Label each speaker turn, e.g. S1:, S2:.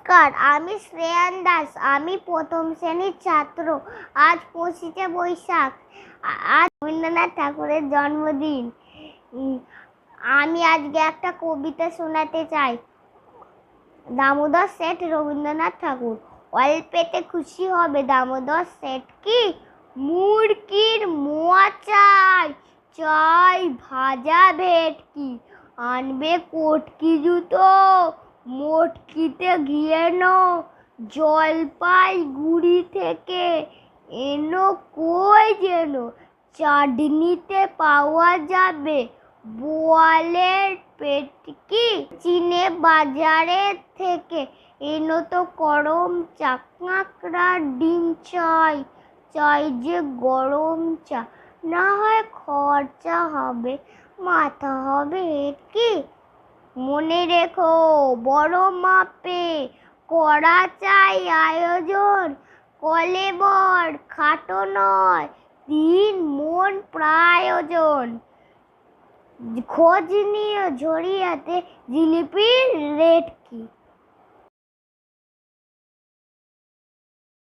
S1: নমস্কার, আমি শ্রেয়ান দাস। আমি প্রথম শ্রেণীর ছাত্র। আজ 25শে বৈশাখ। আজ রবীন্দ্রনাথ ঠাকুরের জন্মদিন। আমি আজকে একটা কবিতা শোনাতে চাই। দামোদর শেঠ রবীন্দ্রনাথ ঠাকুর। অল্পেতে খুশি হবে দামোদর শেঠ কি? মুরগির মোয়া চাই, চাই ভাজা ভেটকি। আনবে কটকি জুতো, মটকিতে ঘিয়েনো। জলপাইগুড়ি থেকে এনো কই যেন, চাটনিতে পাওয়া যাবে বোয়ালের পেটকি। চীনে বাজারের থেকে এনো তো গরম চা। কাঁকড়ার ডিম চাই, চাই যে গরম চা। না হয় খরচা হবে, মাথা হবে হেঁটকি। মনে রেখো বড় মাপে করা চাই আয়োজন। কলেবর খাটো নয়, 3 মণ প্রয়োজন। খোঁজ নিও ঝরিয়াতে জিলিপির রেট কি।